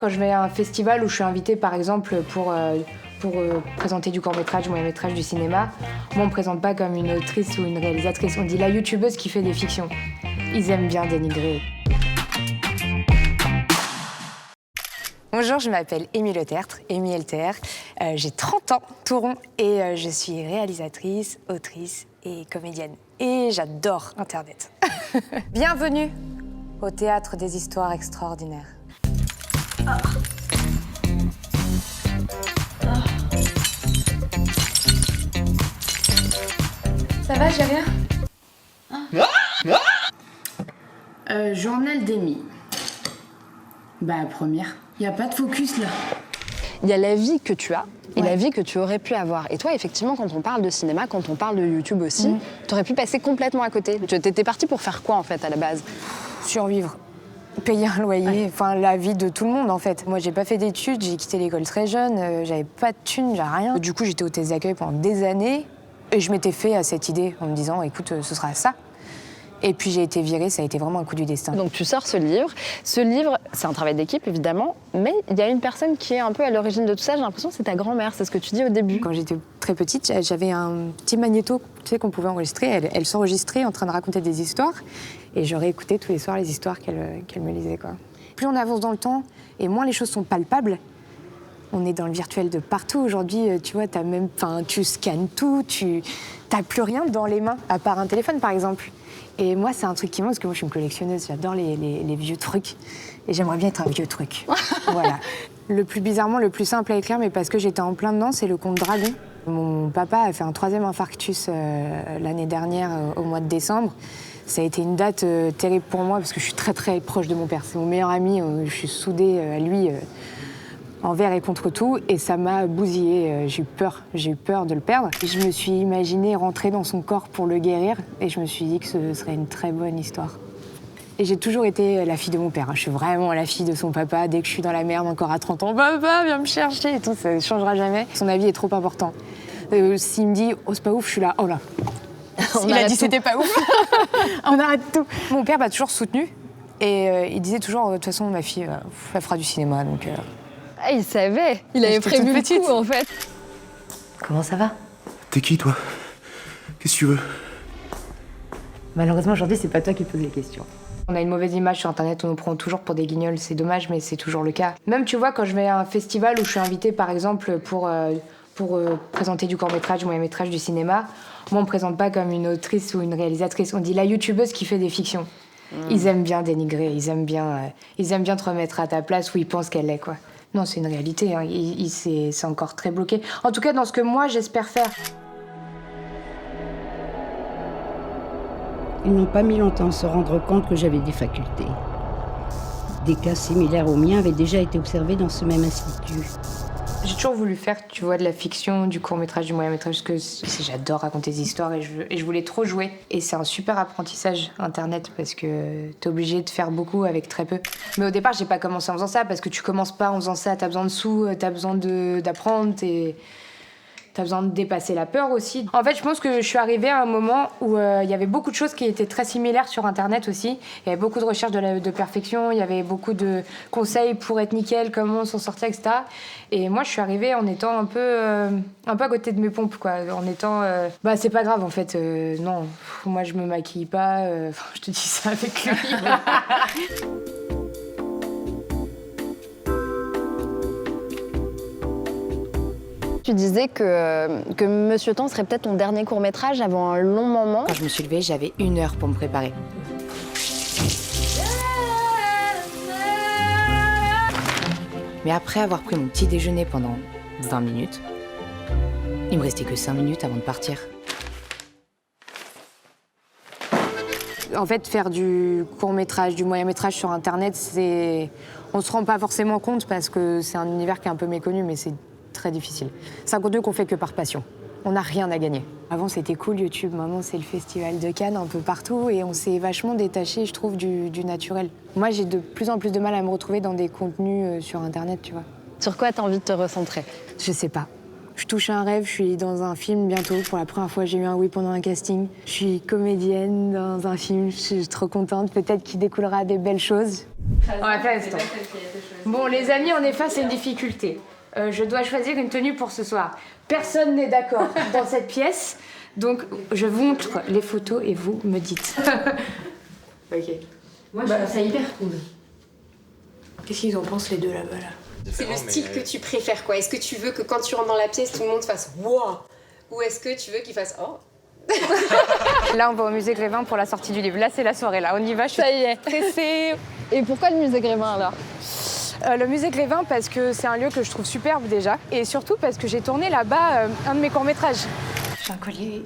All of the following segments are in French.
Quand je vais à un festival où je suis invitée, par exemple, pour présenter du court-métrage, du moyen-métrage, du cinéma, moi, on me présente pas comme une autrice ou une réalisatrice. On dit la youtubeuse qui fait des fictions. Ils aiment bien dénigrer. Bonjour, je m'appelle Émile Letertre, Émile LTR. J'ai 30 ans, tout rond, et je suis réalisatrice, autrice et comédienne. Et j'adore Internet. Bienvenue au Théâtre des Histoires Extraordinaires. Ça va, j'ai rien. Journal d'Amy. Bah, première. Y a pas de focus, là. Il y a la vie que tu as et la vie que tu aurais pu avoir. Et toi, effectivement, quand on parle de cinéma, quand on parle de YouTube aussi, t'aurais pu passer complètement à côté. Tu étais partie pour faire quoi, en fait, à la base? Survivre. Payer un loyer, enfin la vie de tout le monde en fait. Moi j'ai pas fait d'études, j'ai quitté l'école très jeune, j'avais pas de thunes, j'avais rien. Du coup j'étais hôtesse d'accueil pendant des années et je m'étais fait à cette idée en me disant écoute ce sera ça. Et puis j'ai été virée, ça a été vraiment un coup du destin. Donc tu sors ce livre. Ce livre, c'est un travail d'équipe évidemment, mais il y a une personne qui est un peu à l'origine de tout ça, j'ai l'impression que c'est ta grand-mère, c'est ce que tu dis au début. Quand j'étais très petite, j'avais un petit magnéto tu sais, qu'on pouvait enregistrer. Elle s'enregistrait en train de raconter des histoires et je réécoutais tous les soirs les histoires qu'elle me lisait, quoi. Plus on avance dans le temps et moins les choses sont palpables. On est dans le virtuel de partout. Aujourd'hui, tu vois, tu scannes tout, t'as plus rien dans les mains, à part un téléphone, par exemple. Et moi, c'est un truc qui me manque, parce que moi, je suis une collectionneuse, j'adore les vieux trucs. Et j'aimerais bien être un vieux truc. Voilà. Le plus bizarrement, le plus simple à écrire, mais parce que j'étais en plein dedans, c'est le conte Dragon. Mon papa a fait un 3e infarctus l'année dernière, au mois de décembre. Ça a été une date terrible pour moi, parce que je suis très, très proche de mon père. C'est mon meilleur ami, je suis soudée à lui envers et contre tout, et ça m'a bousillée. J'ai eu peur de le perdre. Je me suis imaginée rentrer dans son corps pour le guérir, et je me suis dit que ce serait une très bonne histoire. Et j'ai toujours été la fille de mon père. Je suis vraiment la fille de son papa. Dès que je suis dans la merde, encore à 30 ans, papa, viens me chercher et tout, ça ne changera jamais. Son avis est trop important. S'il me dit, oh, c'est pas ouf, je suis là, oh là. Il a dit, c'était pas ouf. On arrête tout. Mon père m'a toujours soutenue, et il disait toujours, de toute façon, ma fille, elle fera du cinéma, donc... Ah, il savait, il avait prévu le coup, en fait. Comment ça va? T'es qui, toi? Qu'est-ce que tu veux? Malheureusement, aujourd'hui, c'est pas toi qui poses les questions. On a une mauvaise image sur Internet, on nous prend toujours pour des guignols, c'est dommage, mais c'est toujours le cas. Même, tu vois, quand je vais à un festival où je suis invitée, par exemple, pour présenter du court-métrage, du moyen-métrage, du cinéma, moi, on me présente pas comme une autrice ou une réalisatrice. On dit la youtubeuse qui fait des fictions. Ils aiment bien dénigrer, ils aiment bien te remettre à ta place où ils pensent qu'elle est, quoi. Non, c'est une réalité, hein. C'est encore très bloqué. En tout cas, dans ce que moi, j'espère faire. Ils n'ont pas mis longtemps à se rendre compte que j'avais des facultés. Des cas similaires aux miens avaient déjà été observés dans ce même institut. J'ai toujours voulu faire, tu vois, de la fiction, du court-métrage, du moyen-métrage, parce que j'adore raconter des histoires et je voulais trop jouer. Et c'est un super apprentissage, Internet, parce que t'es obligé de faire beaucoup avec très peu. Mais au départ, j'ai pas commencé en faisant ça, parce que tu commences pas en faisant ça, t'as besoin de sous, t'as besoin d'apprendre, t'as besoin de dépasser la peur aussi. En fait, je pense que je suis arrivée à un moment où il y avait beaucoup de choses qui étaient très similaires sur Internet aussi. Il y avait beaucoup de recherches de perfection, il y avait beaucoup de conseils pour être nickel, comment s'en sortir, etc. Et moi, je suis arrivée en étant un peu à côté de mes pompes, quoi. En étant, bah, c'est pas grave, en fait. Non, moi, je me maquille pas. Je te dis ça avec lui. Tu disais que Monsieur Temps serait peut-être ton dernier court-métrage avant un long moment. Quand je me suis levée, j'avais 1 heure pour me préparer. Mais après avoir pris mon petit déjeuner pendant 20 minutes, il me restait que 5 minutes avant de partir. En fait, faire du court-métrage, du moyen-métrage sur Internet, on se rend pas forcément compte parce que c'est un univers qui est un peu méconnu, mais c'est très difficile. C'est un contenu qu'on fait que par passion. On n'a rien à gagner. Avant, c'était cool, YouTube. Maintenant, c'est le festival de Cannes un peu partout. Et on s'est vachement détaché, je trouve, du naturel. Moi, j'ai de plus en plus de mal à me retrouver dans des contenus sur Internet, tu vois. Sur quoi t'as envie de te recentrer? Je sais pas. Je touche à un rêve, je suis dans un film bientôt. Pour la première fois, j'ai eu un oui pendant un casting. Je suis comédienne dans un film, je suis trop contente. Peut-être qu'il découlera des belles choses. On va faire un instant. Bon, les amis, on est face à une difficulté. Je dois choisir une tenue pour ce soir. Personne n'est d'accord dans cette pièce. Donc, je vous montre les photos et vous me dites. Ok. Moi, je trouve ça hyper cool. Qu'est-ce qu'ils en pensent les deux là-bas là? C'est le style que tu préfères, quoi. Est-ce que tu veux que quand tu rentres dans la pièce, tout le monde fasse « wow » ou est-ce que tu veux qu'il fasse « oh » Là, on va au musée Grévin pour la sortie du livre. Là, c'est la soirée. Là, on y va. Je suis Ça y est. stressée. Et pourquoi le musée Grévin alors? Le musée Grévin parce que c'est un lieu que je trouve superbe déjà. Et surtout parce que j'ai tourné là-bas un de mes courts-métrages. J'ai un collier.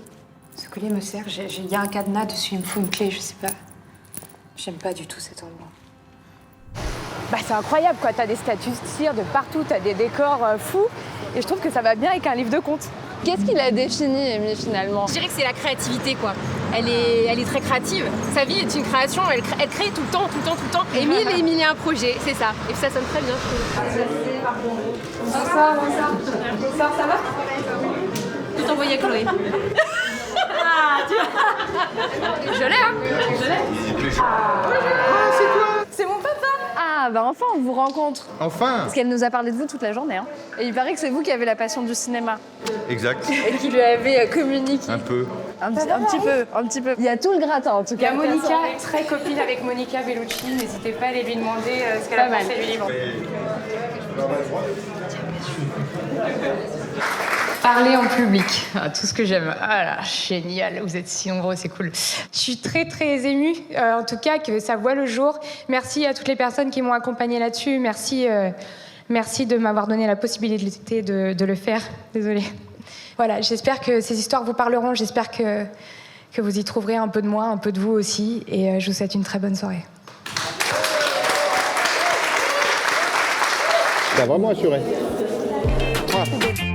Ce collier me sert. Il y a un cadenas dessus. Il me faut une clé, je sais pas. J'aime pas du tout cet endroit. Bah, c'est incroyable, quoi. T'as des statues de cire de partout, t'as des décors fous. Et je trouve que ça va bien avec un livre de contes. Qu'est-ce qui l'a défini, Amy, finalement? Je dirais que c'est la créativité, quoi. Elle est très créative. Sa vie est une création, elle crée tout le temps. Émile a un projet, c'est ça. Et ça sonne très bien, je trouve. Bonsoir, ça va? Tout envoyé à Chloé. Je l'ai, hein? C'est mon papa! Ah, bah enfin, on vous rencontre. Enfin! Parce qu'elle nous a parlé de vous toute la journée. Hein. Et il paraît que c'est vous qui avez la passion du cinéma. Exact. Et qui lui avez communiqué. Un peu. Un petit peu. Il y a tout le gratin, en tout Il y a cas. Monica, très copine avec Monica Bellucci. N'hésitez pas à aller lui demander ce qu'elle a pensé du livre. Parler en public, tout ce que j'aime. Ah là, génial, vous êtes si nombreux, c'est cool. Je suis très très émue, en tout cas que ça voit le jour. Merci à toutes les personnes qui m'ont accompagnée là-dessus. Merci de m'avoir donné la possibilité de le faire. Désolée. Voilà, j'espère que ces histoires vous parleront. J'espère que vous y trouverez un peu de moi, un peu de vous aussi. Et je vous souhaite une très bonne soirée. T'as vraiment assuré. Merci.